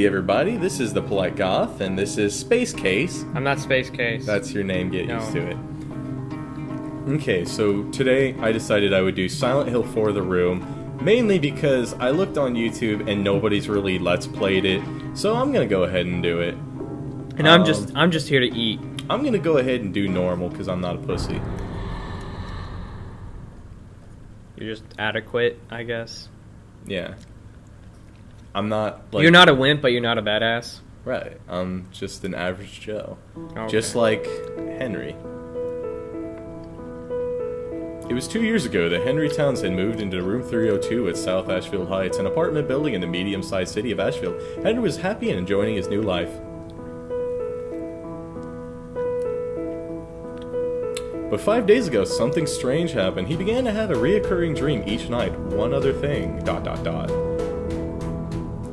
Hey everybody, this is the Polite Goth, and this is Space Case. I'm not Space Case. That's your name, get used to it. Okay, so today I decided I would do Silent Hill 4 The Room, mainly because I looked on YouTube and nobody's really Let's Played it, so I'm gonna go ahead and do it. And I'm just here to eat. I'm gonna go ahead and do normal, because I'm not a pussy. You're just adequate, I guess. Yeah. I'm not, like... You're not a wimp, but you're not a badass. Right. I'm just an average Joe. Okay. Just like Henry. It was 2 years ago that Henry Townsend moved into room 302 at South Ashfield Heights, an apartment building in the medium-sized city of Ashfield. Henry was happy and enjoying his new life. But 5 days ago, something strange happened. He began to have a reoccurring dream each night. One other thing... ...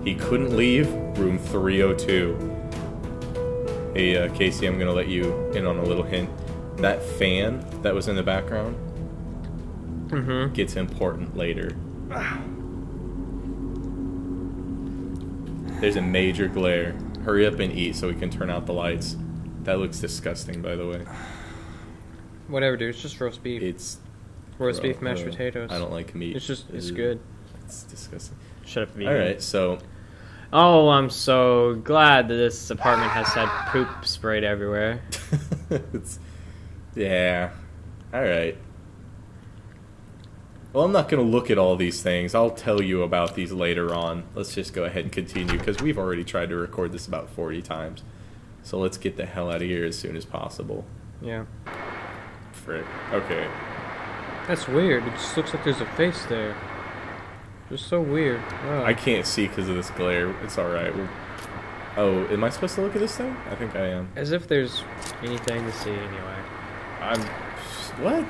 He couldn't leave room 302. Hey, Casey, I'm gonna let you in on a little hint. That fan that was in the background gets important later. There's a major glare. Hurry up and eat so we can turn out the lights. That looks disgusting, by the way. Whatever, dude. It's just roast beef. It's roast beef, mashed potatoes. I don't like meat. It's good. It's disgusting. Shut up, vegan. Alright, so... Oh, I'm so glad that this apartment has had poop sprayed everywhere. Yeah. Alright. Well, I'm not going to look at all these things. I'll tell you about these later on. Let's just go ahead and continue, because we've already tried to record this about 40 times. So let's get the hell out of here as soon as possible. Yeah. Frick. Okay. That's weird. It just looks like there's a face there. It's so weird. Oh. I can't see because of this glare. It's alright. Oh, am I supposed to look at this thing? I think I am. As if there's anything to see anyway. What?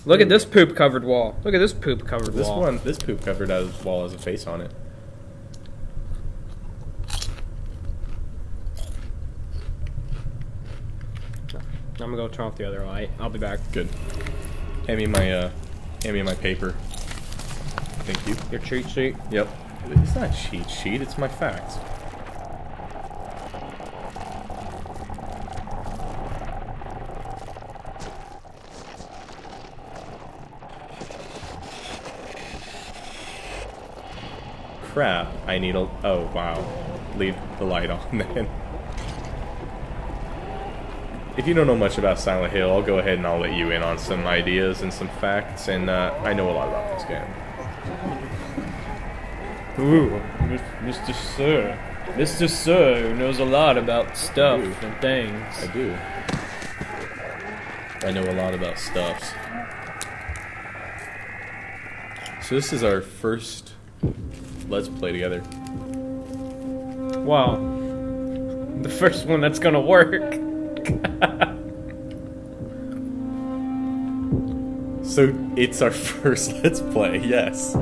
Look at this poop-covered wall. Look at this poop-covered wall. This poop-covered wall has a face on it. I'm gonna go turn off the other light. I'll be back. Good. Hand me my paper. Thank you. Your cheat sheet? Yep. It's not a cheat sheet, it's my facts. Crap, I need a... Oh, wow. Leave the light on, then. If you don't know much about Silent Hill, I'll go ahead and I'll let you in on some ideas and some facts, and I know a lot about this game. Ooh, Mr. Sir. Mr. Sir knows a lot about stuff and things. I do. I know a lot about stuffs. So this is our first Let's Play together. Wow. The first one that's gonna work. So it's our first Let's Play, yes.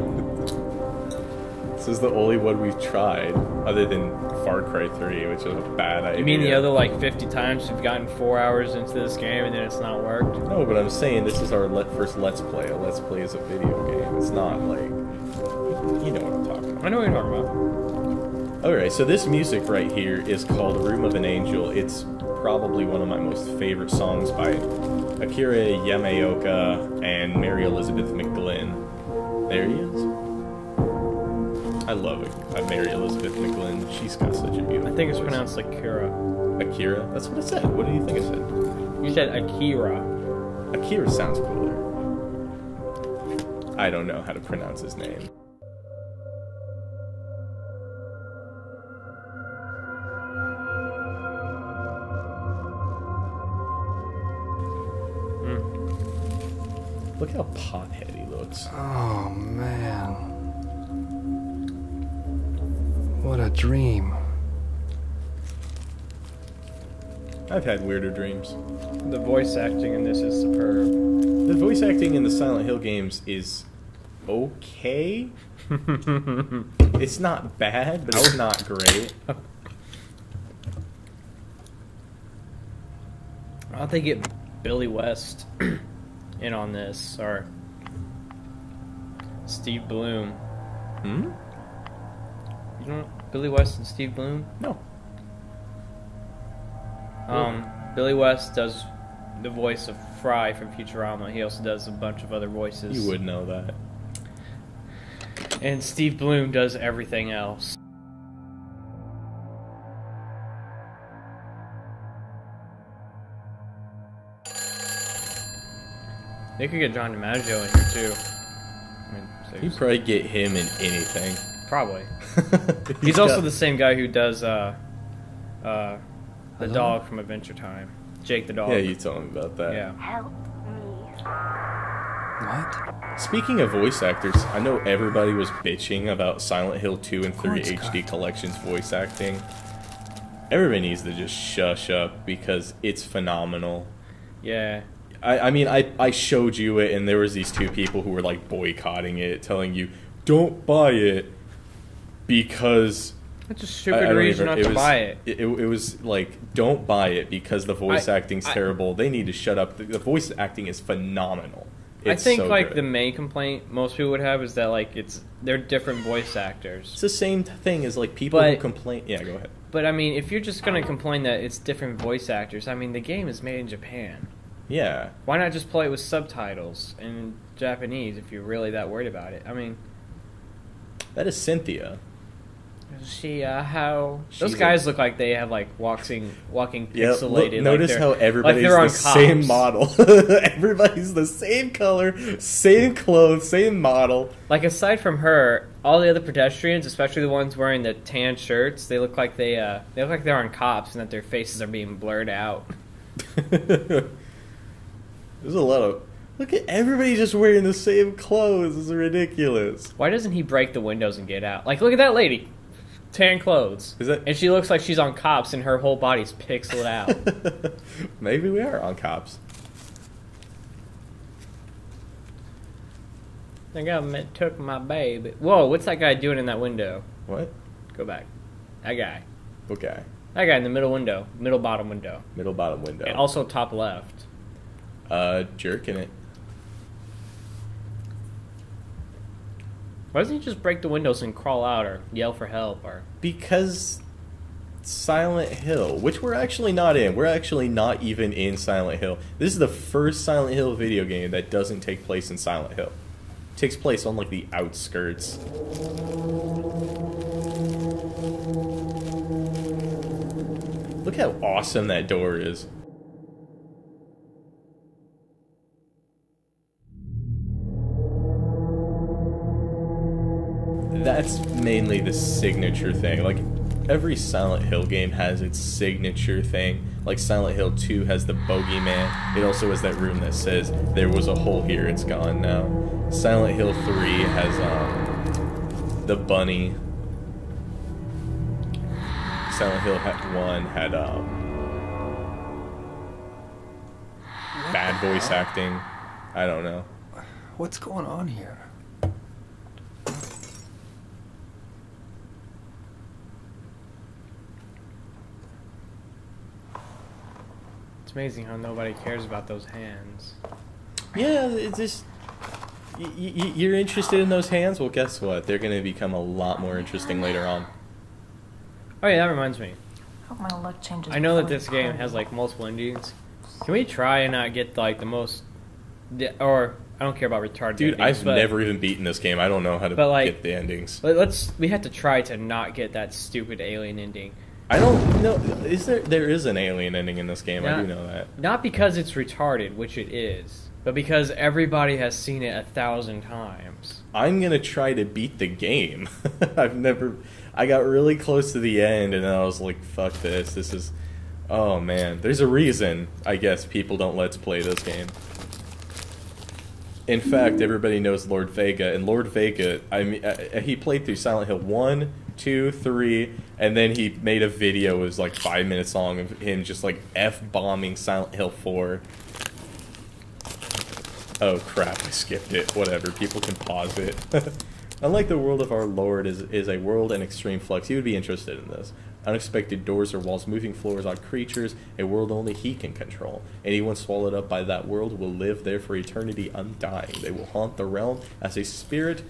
This is the only one we've tried, other than Far Cry 3, which is a bad idea. You mean the other like 50 times we've gotten 4 hours into this game and then it's not worked? No, but I'm saying this is our first Let's Play. A Let's Play is a video game. It's not like... You know what I'm talking about. I know what you're talking about. Alright, so this music right here is called Room of an Angel. It's probably one of my most favorite songs by Akira Yamaoka and Mary Elizabeth McGlynn. There he is. I love it. Mary Elizabeth McGlynn. She's got such a beautiful I think it's voice. pronounced Akira. Akira? That's what I said. What do you think I said? You said Akira. Akira sounds cooler. I don't know how to pronounce his name. Look how pothead he looks. Oh, man. What a dream. I've had weirder dreams. The voice acting in this is superb. The voice acting in the Silent Hill games is okay. It's not bad, but it's not great. I don't think it Billy West in on this, or Steve Bloom. Hmm? You know, Billy West and Steve Bloom? No. Billy West does the voice of Fry from Futurama. He also does a bunch of other voices. You would know that. And Steve Bloom does everything else. They could get John DiMaggio in here too. I mean, You'd probably get him in anything. probably. He's also the same guy who does the dog from Adventure Time, Jake the dog. Yeah, you told me about that. Yeah. Help me. What? Speaking of voice actors, I know everybody was bitching about Silent Hill 2 and 3 Quartz HD cut. Collection's voice acting. Everybody needs to just shush up because it's phenomenal. Yeah. I mean, I showed you it, and there was these two people who were like boycotting it, telling you, don't buy it because... That's a stupid reason not to buy it. It was like, don't buy it because the voice acting's terrible. They need to shut up. The voice acting is phenomenal. It's I think so like good. the main complaint most people would have is that like they're different voice actors. It's the same thing as like people who But- complain. Yeah, go ahead. But I mean, if you're just gonna complain that it's different voice actors, I mean, the game is made in Japan. Yeah. Why not just play it with subtitles in Japanese if you're really that worried about it? I mean, That is Cynthia. see how those She's guys look like they have like walking Yeah, pixelated. look, notice like how everybody's they're on the same Cops. model. Everybody's the same color, same clothes, same model. Like aside from her, all the other pedestrians, especially the ones wearing the tan shirts, they look like they look like they're on Cops and that their faces are being blurred out. There's a lot of... Look at everybody just wearing the same clothes. It's ridiculous. Why doesn't he break the windows and get out? Like, look at that lady. Tan clothes. Is that- And she looks like she's on Cops and her whole body's pixeled out. Maybe we are on Cops. The government took my baby. Whoa, what's that guy doing in that window? What? Go back. That guy. Okay. That guy in the middle window. Middle bottom window. Middle bottom window. And also top left. Jerking it. Why doesn't he just break the windows and crawl out or yell for help or... Because Silent Hill, which we're actually not in. We're actually not even in Silent Hill. This is the first Silent Hill video game that doesn't take place in Silent Hill. It takes place on like the outskirts. Look how awesome that door is. That's mainly the signature thing. Like, every Silent Hill game has its signature thing. Like, Silent Hill 2 has the bogeyman. It also has that room that says, there was a hole here, it's gone now. Silent Hill 3 has, the bunny. Silent Hill 1 had, bad voice acting. I don't know. What's going on here? It's amazing how nobody cares about those hands. Yeah, it's just... You're interested in those hands? Well, guess what? They're going to become a lot more interesting later on. Oh yeah, that reminds me. Hope my luck changes. I know that before this the game party. has like multiple endings. Can we try and not get like the most... Or, I don't care about retarded Dude, endings, I've but never even beaten this game. I don't know how to But, like- get the endings. we have to try to not get that stupid alien ending. I don't know. There is an alien ending in this game. I Yeah. do know that. Not because it's retarded, which it is, but because everybody has seen it 1,000 times. I'm going to try to beat the game. I got really close to the end, and then I was like, fuck this. This is... Oh, man. There's a reason, I guess, people don't let's play this game. In fact, everybody knows Lord Vega, and Lord Vega, I mean, he played through Silent Hill 1, 2, 3, and then he made a video. It was like 5 minutes long of him just like F-bombing Silent Hill 4. Oh crap, I skipped it. Whatever, people can pause it. Unlike the world of our Lord is a world in extreme flux, you would be interested in this. Unexpected doors or walls, moving floors, odd creatures, a world only he can control. Anyone swallowed up by that world will live there for eternity undying. They will haunt the realm as a spirit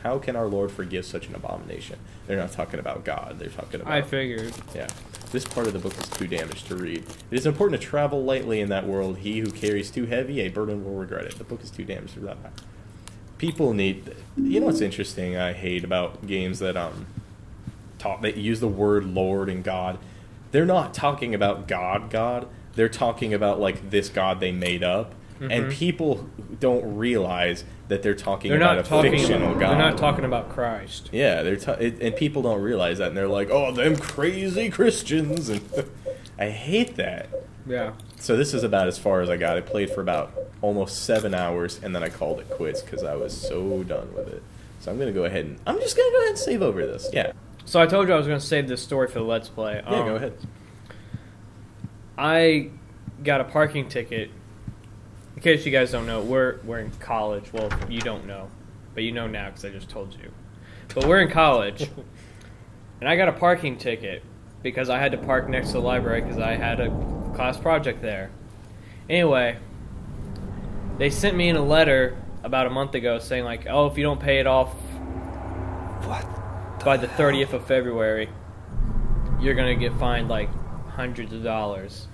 how can our Lord forgive such an abomination? They're not talking about God. They're talking about... I figured. Yeah. This part of the book is too damaged to read. It is important to travel lightly in that world. He who carries too heavy, a burden will regret it. The book is too damaged for that. People need... You know what's interesting I hate about games that that use the word Lord and God? They're not talking about God. They're talking about, like, this God they made up. Mm-hmm. And people don't realize that they're talking about a fictional God. They're not talking about Christ. Yeah, and people don't realize that, and they're like, "Oh, them crazy Christians!" And I hate that. Yeah. So this is about as far as I got. I played for about almost 7 hours, and then I called it quits because I was so done with it. So I'm just gonna go ahead and save over this. Yeah. So I told you I was gonna save this story for the Let's Play. Yeah, go ahead. I got a parking ticket. In case you guys don't know, we're in college. Well, you don't know, but you know now because I just told you. But we're in college, and I got a parking ticket because I had to park next to the library because I had a class project there. Anyway, they sent me in a letter about a month ago saying, like, oh, if you don't pay it off by the 30th of February, you're going to get fined, like, hundreds of dollars.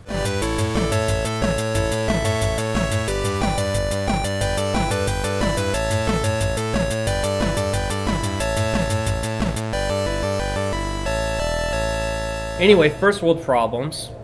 Anyway, first world problems.